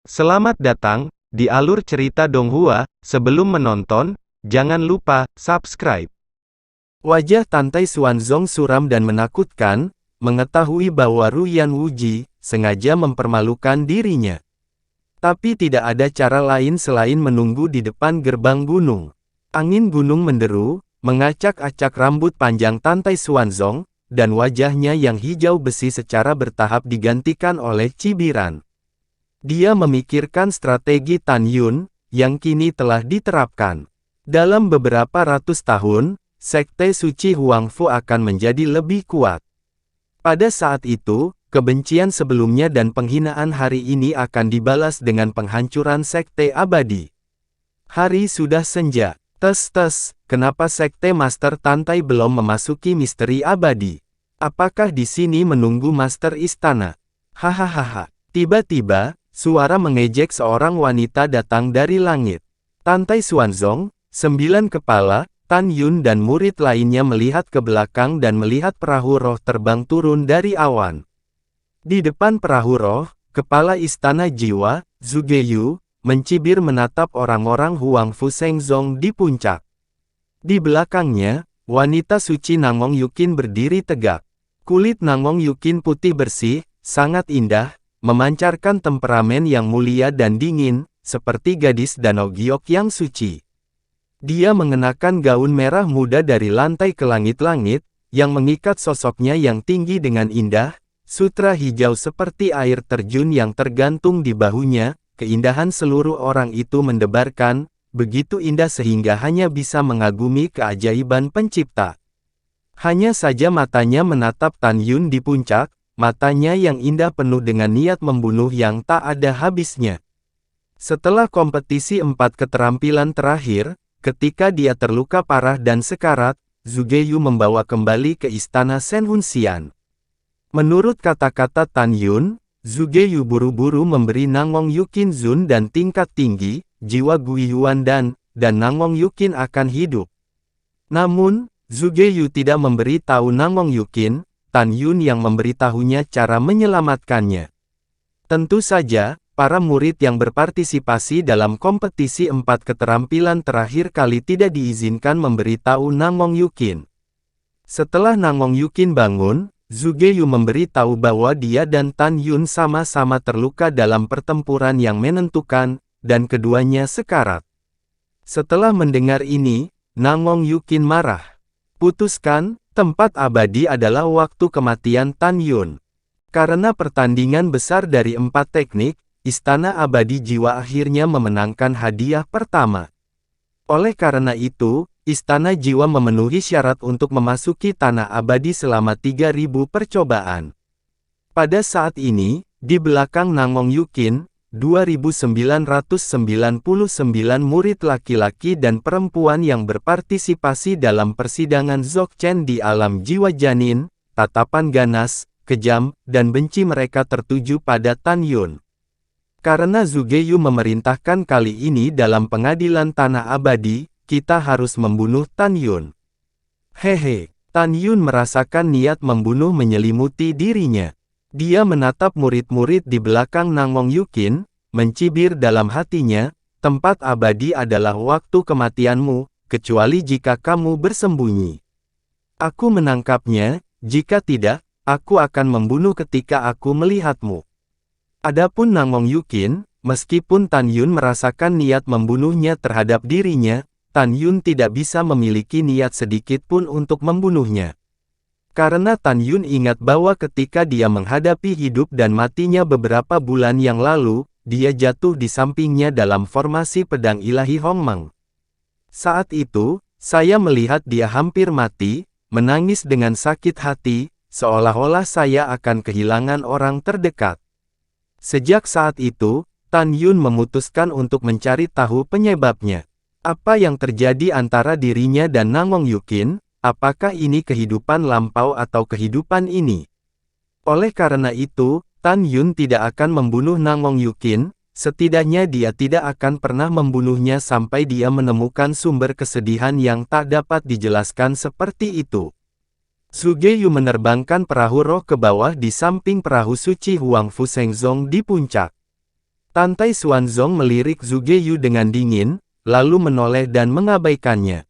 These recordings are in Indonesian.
Selamat datang di alur cerita Donghua. Sebelum menonton, jangan lupa subscribe. Wajah Tantai Xuanzong suram dan menakutkan, mengetahui bahwa Ruyan Wuji sengaja mempermalukan dirinya. Tapi tidak ada cara lain selain menunggu di depan gerbang gunung. Angin gunung menderu, mengacak-acak rambut panjang Tantai Xuanzong, dan wajahnya yang hijau besi secara bertahap digantikan oleh cibiran. Dia memikirkan strategi Tan Yun, yang kini telah diterapkan. Dalam beberapa ratus tahun, Sekte Suci Huangfu akan menjadi lebih kuat. Pada saat itu, kebencian sebelumnya dan penghinaan hari ini akan dibalas dengan penghancuran Sekte Abadi. Hari sudah senja. Tes, kenapa Sekte Master Tantai belum memasuki misteri abadi? Apakah di sini menunggu Master Istana? Hahaha. Tiba-tiba, suara mengejek seorang wanita datang dari langit. Tantai Xuanzong, 9 kepala, Tan Yun dan murid lainnya melihat ke belakang dan melihat perahu roh terbang turun dari awan. Di depan perahu roh, kepala istana jiwa, Zhuge Yu, mencibir menatap orang-orang Huangfu Shengzong di puncak. Di belakangnya, wanita suci Nangong Yukin berdiri tegak. Kulit Nangong Yukin putih bersih, sangat indah, memancarkan temperamen yang mulia dan dingin, seperti gadis danau giok yang suci. Dia mengenakan gaun merah muda dari lantai ke langit-langit, yang mengikat sosoknya yang tinggi dengan indah, sutra hijau seperti air terjun yang tergantung di bahunya, keindahan seluruh orang itu mendebarkan, begitu indah sehingga hanya bisa mengagumi keajaiban pencipta. Hanya saja matanya menatap Tan Yun di puncak, matanya yang indah penuh dengan niat membunuh yang tak ada habisnya. Setelah kompetisi 4 keterampilan terakhir, ketika dia terluka parah dan sekarat, Zhuge Yu membawa kembali ke istana Shenhunxian. Menurut kata-kata Tan Yun, Zhuge Yu buru-buru memberi Nangong Yukin Zun dan tingkat tinggi, jiwa Guiyuan dan Nangong Yukin akan hidup. Namun, Zhuge Yu tidak memberi tahu Nangong Yukin, Tan Yun yang memberitahunya cara menyelamatkannya. Tentu saja, para murid yang berpartisipasi dalam kompetisi 4 keterampilan terakhir kali tidak diizinkan memberitahu Nangong Yukin. Setelah Nangong Yukin bangun, Zhuge Yu memberitahu bahwa dia dan Tan Yun sama-sama terluka dalam pertempuran yang menentukan, dan keduanya sekarat. Setelah mendengar ini, Nangong Yukin marah. Putuskan, tempat abadi adalah waktu kematian Tan Yun. Karena pertandingan besar dari 4 teknik, Istana Abadi Jiwa akhirnya memenangkan hadiah pertama. Oleh karena itu, Istana Jiwa memenuhi syarat untuk memasuki Tanah Abadi selama 3000 percobaan. Pada saat ini, di belakang Nangong Yukin, 2.999 murid laki-laki dan perempuan yang berpartisipasi dalam persidangan Dzogchen di alam jiwa janin, tatapan ganas, kejam, dan benci mereka tertuju pada Tan Yun. Karena Zhuge Yu memerintahkan kali ini dalam pengadilan Tanah Abadi, kita harus membunuh Tan Yun. Hehe, Tan Yun merasakan niat membunuh menyelimuti dirinya. Dia menatap murid-murid di belakang Nangong Yukin, mencibir dalam hatinya, tempat abadi adalah waktu kematianmu, kecuali jika kamu bersembunyi. Aku menangkapnya, jika tidak, aku akan membunuh ketika aku melihatmu. Adapun Nangong Yukin, meskipun Tan Yun merasakan niat membunuhnya terhadap dirinya, Tan Yun tidak bisa memiliki niat sedikit pun untuk membunuhnya. Karena Tan Yun ingat bahwa ketika dia menghadapi hidup dan matinya beberapa bulan yang lalu, dia jatuh di sampingnya dalam formasi pedang ilahi Hongmeng. Saat itu, saya melihat dia hampir mati, menangis dengan sakit hati, seolah-olah saya akan kehilangan orang terdekat. Sejak saat itu, Tan Yun memutuskan untuk mencari tahu penyebabnya. Apa yang terjadi antara dirinya dan Nangong Yukin? Apakah ini kehidupan lampau atau kehidupan ini? Oleh karena itu, Tan Yun tidak akan membunuh Nangong Yukin, setidaknya dia tidak akan pernah membunuhnya sampai dia menemukan sumber kesedihan yang tak dapat dijelaskan seperti itu. Zhuge Yu menerbangkan perahu roh ke bawah di samping perahu suci Huangfu Shengzong di puncak. Tantai Xuanzong melirik Zhuge Yu dengan dingin, lalu menoleh dan mengabaikannya.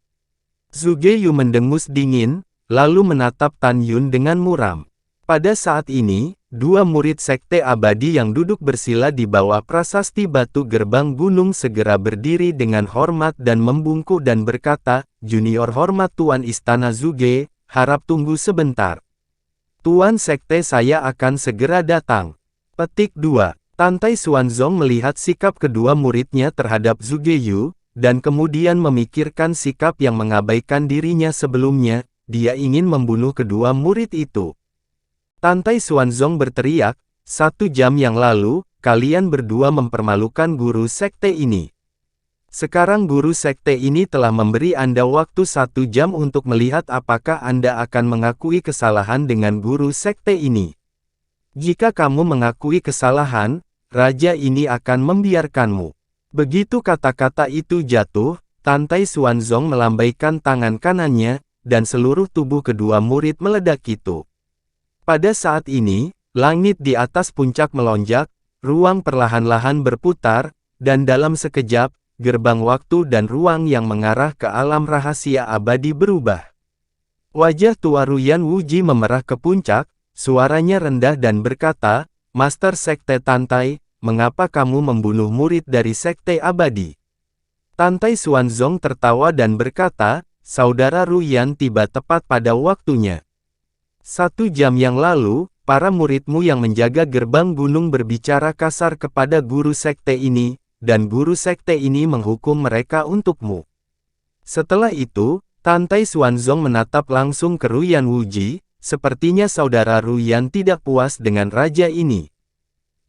Zhuge Yu mendengus dingin, lalu menatap Tan Yun dengan muram. Pada saat ini, dua murid Sekte Abadi yang duduk bersila di bawah prasasti batu gerbang gunung segera berdiri dengan hormat dan membungkuk dan berkata, "Junior hormat Tuan Istana Zhuge, harap tunggu sebentar. Tuan Sekte saya akan segera datang." Petik 2. Tantai Xuanzong melihat sikap kedua muridnya terhadap Zhuge Yu, dan kemudian memikirkan sikap yang mengabaikan dirinya sebelumnya. Dia ingin membunuh kedua murid itu. Tantai Xuanzong berteriak, "1 jam yang lalu, kalian berdua mempermalukan guru sekte ini. Sekarang guru sekte ini telah memberi Anda waktu 1 jam untuk melihat apakah Anda akan mengakui kesalahan dengan guru sekte ini. Jika kamu mengakui kesalahan, raja ini akan membiarkanmu." Begitu kata-kata itu jatuh, Tantai Xuanzong melambaikan tangan kanannya, dan seluruh tubuh kedua murid meledak itu. Pada saat ini, langit di atas puncak melonjak, ruang perlahan-lahan berputar, dan dalam sekejap, gerbang waktu dan ruang yang mengarah ke alam rahasia abadi berubah. Wajah tua Ruyan Wuji memerah ke puncak, suaranya rendah dan berkata, "Master Sekte Tantai, mengapa kamu membunuh murid dari Sekte Abadi?" Tantai Xuanzong tertawa dan berkata, "Saudara Ruyan tiba tepat pada waktunya. 1 jam yang lalu, para muridmu yang menjaga gerbang gunung berbicara kasar kepada guru sekte ini, dan guru sekte ini menghukum mereka untukmu." Setelah itu, Tantai Xuanzong menatap langsung ke Ruyan Wuji, sepertinya saudara Ruyan tidak puas dengan raja ini.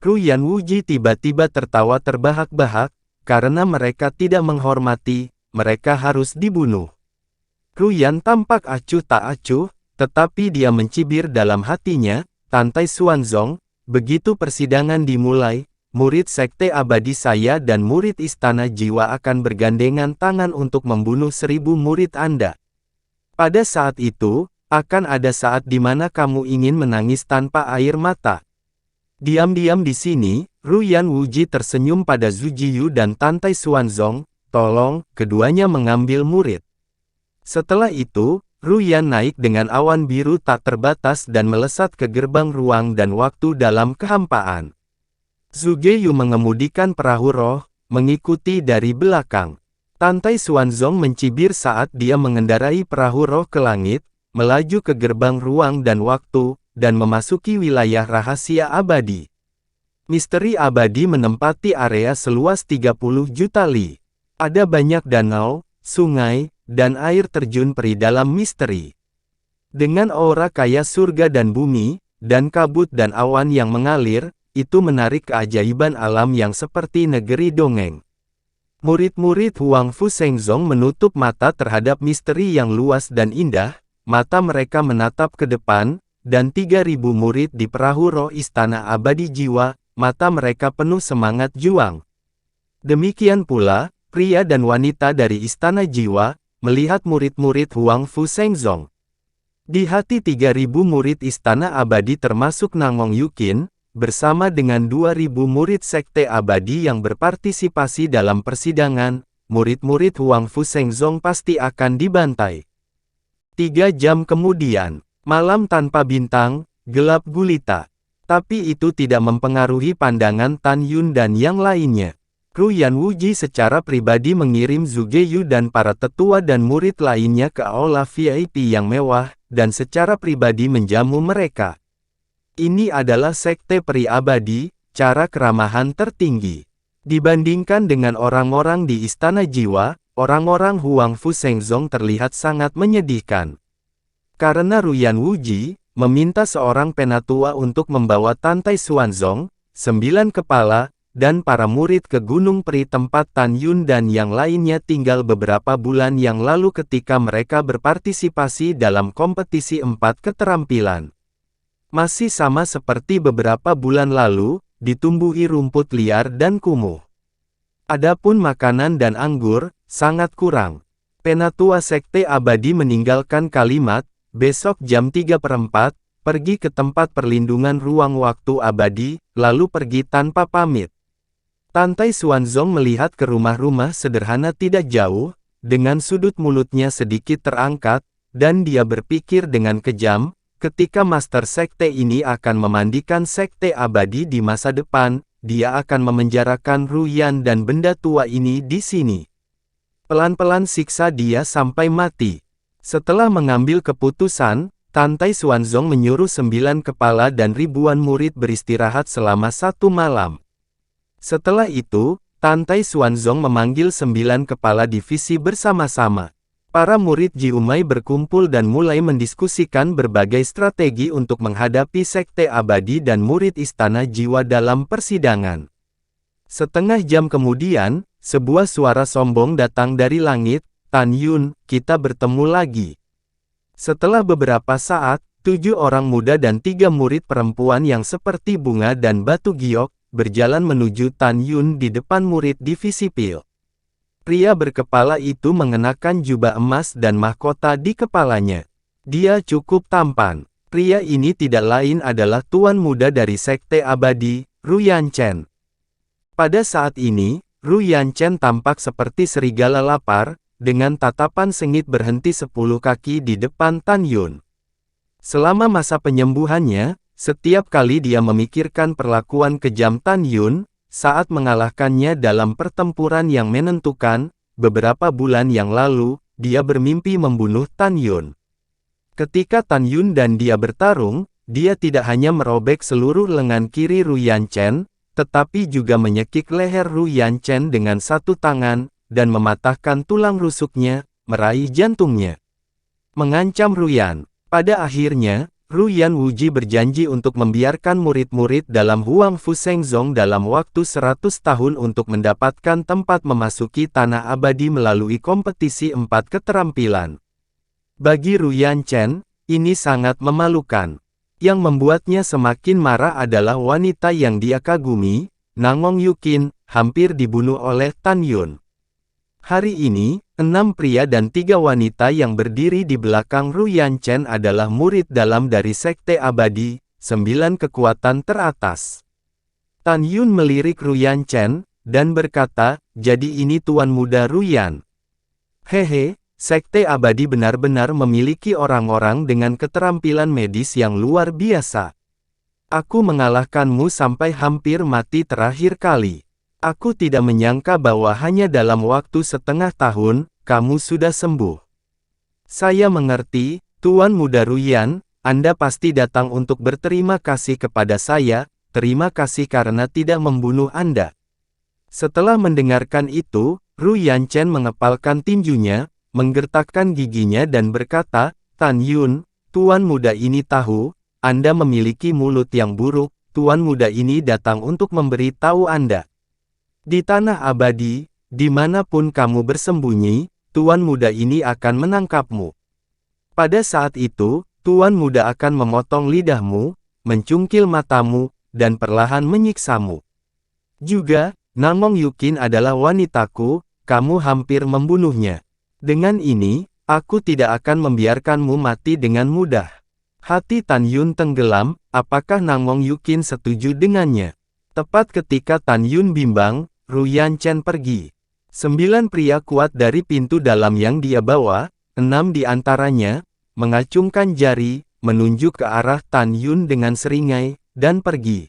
Ruyan Wuji tiba-tiba tertawa terbahak-bahak, karena mereka tidak menghormati, mereka harus dibunuh. Ruyan tampak acuh tak acuh, tetapi dia mencibir dalam hatinya, "Tantai Xuanzong, begitu persidangan dimulai, murid Sekte Abadi saya dan murid Istana Jiwa akan bergandengan tangan untuk membunuh 1000 murid Anda. Pada saat itu, akan ada saat di mana kamu ingin menangis tanpa air mata." Diam-diam di sini, Ruyan Wuji tersenyum pada Zhuge Yu dan Tantai Xuanzong, "Tolong, keduanya mengambil murid." Setelah itu, Ruyan naik dengan awan biru tak terbatas dan melesat ke gerbang ruang dan waktu dalam kehampaan. Zhuge Yu mengemudikan perahu roh, mengikuti dari belakang. Tantai Xuanzong mencibir saat dia mengendarai perahu roh ke langit, melaju ke gerbang ruang dan waktu, dan memasuki wilayah rahasia abadi. Misteri abadi menempati area seluas 30 juta li. Ada banyak danau, sungai, dan air terjun peri dalam misteri. Dengan aura kaya surga dan bumi, dan kabut dan awan yang mengalir, itu menarik keajaiban alam yang seperti negeri dongeng. Murid-murid Huang Fu Shengzong menutup mata terhadap misteri yang luas dan indah, mata mereka menatap ke depan, dan 3000 murid di perahu roh Istana Abadi Jiwa, mata mereka penuh semangat juang. Demikian pula, pria dan wanita dari Istana Jiwa, melihat murid-murid Huang Fu Shengzong. Di hati 3000 murid Istana Abadi termasuk Nangong Yukin, bersama dengan 2000 murid Sekte Abadi yang berpartisipasi dalam persidangan, murid-murid Huang Fu Shengzong pasti akan dibantai. 3 jam kemudian, malam tanpa bintang, gelap gulita. Tapi itu tidak mempengaruhi pandangan Tan Yun dan yang lainnya. Ruyan Wuji secara pribadi mengirim Zhuge Yu dan para tetua dan murid lainnya ke aula VIP yang mewah, dan secara pribadi menjamu mereka. Ini adalah sekte peri abadi, cara keramahan tertinggi. Dibandingkan dengan orang-orang di Istana Jiwa, orang-orang Huang Fu Shengzong terlihat sangat menyedihkan. Karena Ruyan Wuji meminta seorang penatua untuk membawa Tantai Xuanzong, 9 kepala, dan para murid ke Gunung Peri tempat Tan Yun dan yang lainnya tinggal beberapa bulan yang lalu ketika mereka berpartisipasi dalam kompetisi 4 keterampilan. Masih sama seperti beberapa bulan lalu, ditumbuhi rumput liar dan kumuh. Adapun makanan dan anggur, sangat kurang. Penatua Sekte Abadi meninggalkan kalimat, "Besok jam 3/4, pergi ke tempat perlindungan ruang waktu abadi," lalu pergi tanpa pamit. Tantai Xuanzong melihat ke rumah-rumah sederhana tidak jauh, dengan sudut mulutnya sedikit terangkat, dan dia berpikir dengan kejam, ketika Master Sekte ini akan memandikan Sekte Abadi di masa depan, dia akan memenjarakan Ruyan dan benda tua ini di sini. Pelan-pelan siksa dia sampai mati. Setelah mengambil keputusan, Tantai Xuanzong menyuruh 9 kepala dan ribuan murid beristirahat selama 1 malam. Setelah itu, Tantai Xuanzong memanggil 9 kepala divisi bersama-sama. Para murid Jiumai berkumpul dan mulai mendiskusikan berbagai strategi untuk menghadapi Sekte Abadi dan murid Istana Jiwa dalam persidangan. Setengah jam kemudian, sebuah suara sombong datang dari langit, "Tan Yun, kita bertemu lagi." Setelah beberapa saat, 7 orang muda dan 3 murid perempuan yang seperti bunga dan batu giok, berjalan menuju Tan Yun di depan murid divisi Pil. Pria berkepala itu mengenakan jubah emas dan mahkota di kepalanya. Dia cukup tampan. Pria ini tidak lain adalah tuan muda dari Sekte Abadi, Ruyan Chen. Pada saat ini, Ruyan Chen tampak seperti serigala lapar, dengan tatapan sengit berhenti 10 kaki di depan Tan Yun. Selama masa penyembuhannya, setiap kali dia memikirkan perlakuan kejam Tan Yun, saat mengalahkannya dalam pertempuran yang menentukan, beberapa bulan yang lalu, dia bermimpi membunuh Tan Yun. Ketika Tan Yun dan dia bertarung, dia tidak hanya merobek seluruh lengan kiri Ruyan Chen, tetapi juga menyekik leher Ruyan Chen dengan satu tangan, dan mematahkan tulang rusuknya, meraih jantungnya. Mengancam Ruyan. Pada akhirnya, Ruyan Wuji berjanji untuk membiarkan murid-murid dalam Huang Fu Shengzong dalam waktu 100 tahun untuk mendapatkan tempat memasuki Tanah Abadi melalui kompetisi 4 keterampilan. Bagi Ruyan Chen, ini sangat memalukan. Yang membuatnya semakin marah adalah wanita yang dia kagumi, Nangong Yukin, hampir dibunuh oleh Tan Yun. Hari ini, 6 pria dan 3 wanita yang berdiri di belakang Ruyan Chen adalah murid dalam dari Sekte Abadi, 9 kekuatan teratas. Tan Yun melirik Ruyan Chen, dan berkata, "Jadi ini tuan muda Ruyan." "Hehe, Sekte Abadi benar-benar memiliki orang-orang dengan keterampilan medis yang luar biasa. Aku mengalahkanmu sampai hampir mati terakhir kali. Aku tidak menyangka bahwa hanya dalam waktu setengah tahun, kamu sudah sembuh." "Saya mengerti, Tuan Muda Ruyan, Anda pasti datang untuk berterima kasih kepada saya, terima kasih karena tidak membunuh Anda." Setelah mendengarkan itu, Ruyan Chen mengepalkan tinjunya, menggertakkan giginya dan berkata, "Tan Yun, Tuan Muda ini tahu, Anda memiliki mulut yang buruk, Tuan Muda ini datang untuk memberi tahu Anda. Di Tanah Abadi, dimanapun kamu bersembunyi, Tuan Muda ini akan menangkapmu. Pada saat itu, Tuan Muda akan memotong lidahmu, mencungkil matamu, dan perlahan menyiksamu. Juga, Nangong Yukin adalah wanitaku, kamu hampir membunuhnya. Dengan ini, aku tidak akan membiarkanmu mati dengan mudah." Hati Tan Yun tenggelam, apakah Nangong Yukin setuju dengannya? Tepat ketika Tan Yun bimbang, Ruyan Chen pergi. 9 pria kuat dari pintu dalam yang dia bawa, 6 di antaranya, mengacungkan jari, menunjuk ke arah Tan Yun dengan seringai, dan pergi.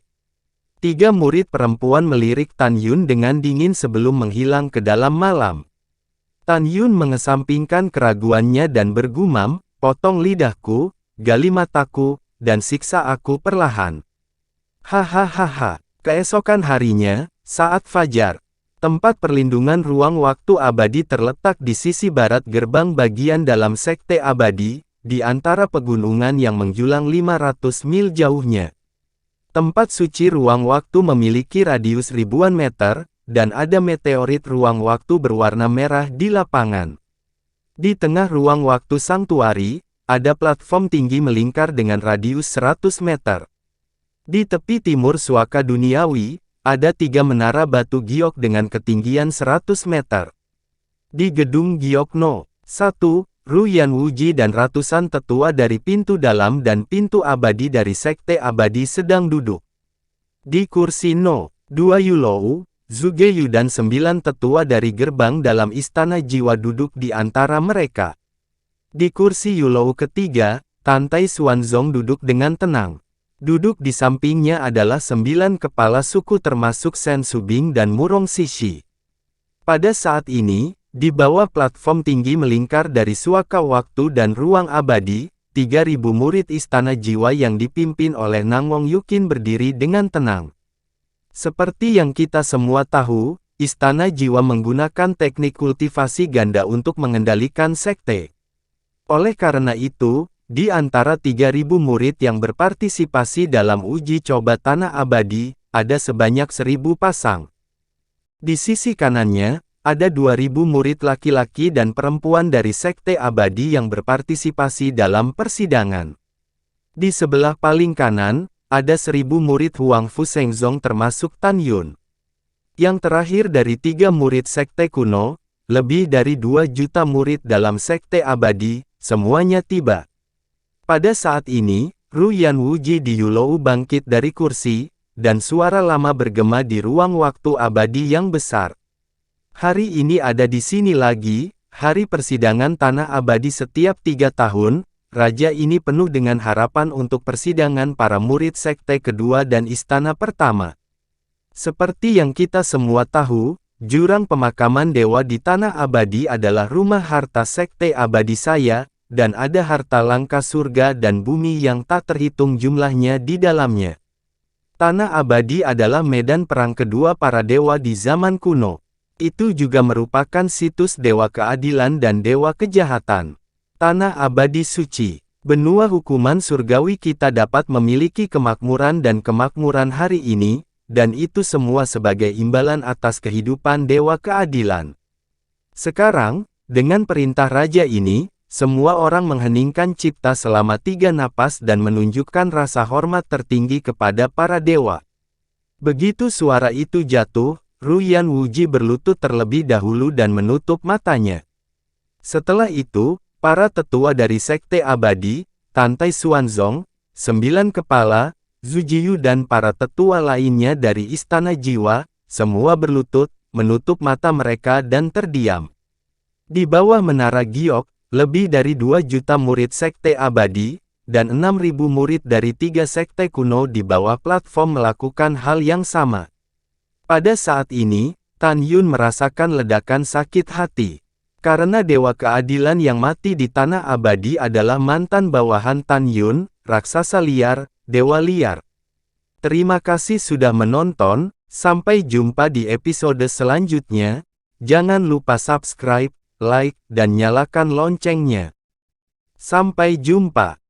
3 murid perempuan melirik Tan Yun dengan dingin sebelum menghilang ke dalam malam. Tan Yun mengesampingkan keraguannya dan bergumam, "Potong lidahku, gali mataku, dan siksa aku perlahan." Hahaha. Keesokan harinya, saat fajar, tempat perlindungan ruang waktu abadi terletak di sisi barat gerbang bagian dalam Sekte Abadi, di antara pegunungan yang menjulang 500 mil jauhnya. Tempat suci ruang waktu memiliki radius ribuan meter, dan ada meteorit ruang waktu berwarna merah di lapangan. Di tengah ruang waktu Sanktuari, ada platform tinggi melingkar dengan radius 100 meter. Di tepi timur Suaka Duniawi, ada 3 menara batu giok dengan ketinggian 100 meter. Di gedung Giok No. 1, Ruyan Wuji dan ratusan tetua dari pintu dalam dan pintu abadi dari Sekte Abadi sedang duduk. Di kursi No. 2 Yulou, Zugeyu dan 9 tetua dari gerbang dalam istana jiwa duduk di antara mereka. Di kursi Yulou ketiga, Tantai Xuanzong duduk dengan tenang. Duduk di sampingnya adalah 9 kepala suku termasuk Sen Subing dan Murong Sishi. Pada saat ini, di bawah platform tinggi melingkar dari suaka waktu dan ruang abadi, 3.000 murid istana jiwa yang dipimpin oleh Nangwong Yukin berdiri dengan tenang. Seperti yang kita semua tahu, istana jiwa menggunakan teknik kultivasi ganda untuk mengendalikan sekte. Oleh karena itu, di antara 3.000 murid yang berpartisipasi dalam uji coba tanah abadi, ada sebanyak 1.000 pasang. Di sisi kanannya, ada 2.000 murid laki-laki dan perempuan dari sekte abadi yang berpartisipasi dalam persidangan. Di sebelah paling kanan, ada 1.000 murid Huang Fu Shengzong termasuk Tan Yun. Yang terakhir dari 3 murid sekte kuno, lebih dari 2 juta murid dalam sekte abadi, semuanya tiba. Pada saat ini, Ru Yan Wuji di Yulou bangkit dari kursi, dan suara lama bergema di ruang waktu abadi yang besar. Hari ini ada di sini lagi, hari persidangan tanah abadi setiap 3 tahun, raja ini penuh dengan harapan untuk persidangan para murid sekte kedua dan istana pertama. Seperti yang kita semua tahu, jurang pemakaman dewa di tanah abadi adalah rumah harta sekte abadi saya, dan ada harta langka surga dan bumi yang tak terhitung jumlahnya di dalamnya. Tanah abadi adalah medan perang kedua para dewa di zaman kuno. Itu juga merupakan situs dewa keadilan dan dewa kejahatan. Tanah abadi suci. Benua hukuman surgawi kita dapat memiliki kemakmuran dan kemakmuran hari ini, dan itu semua sebagai imbalan atas kehidupan dewa keadilan. Sekarang, dengan perintah raja ini, semua orang mengheningkan cipta selama 3 napas dan menunjukkan rasa hormat tertinggi kepada para dewa. Begitu suara itu jatuh, Ru Yan Wuji berlutut terlebih dahulu dan menutup matanya. Setelah itu, para tetua dari sekte abadi, Tantai Xuanzong, 9 kepala, Zujiyu dan para tetua lainnya dari istana jiwa, semua berlutut, menutup mata mereka dan terdiam. Di bawah menara giok, lebih dari 2 juta murid sekte abadi, dan 6.000 murid dari 3 sekte kuno di bawah platform melakukan hal yang sama. Pada saat ini, Tan Yun merasakan ledakan sakit hati. Karena dewa keadilan yang mati di tanah abadi adalah mantan bawahan Tan Yun, raksasa liar, dewa liar. Terima kasih sudah menonton, sampai jumpa di episode selanjutnya. Jangan lupa subscribe, like, dan nyalakan loncengnya. Sampai jumpa.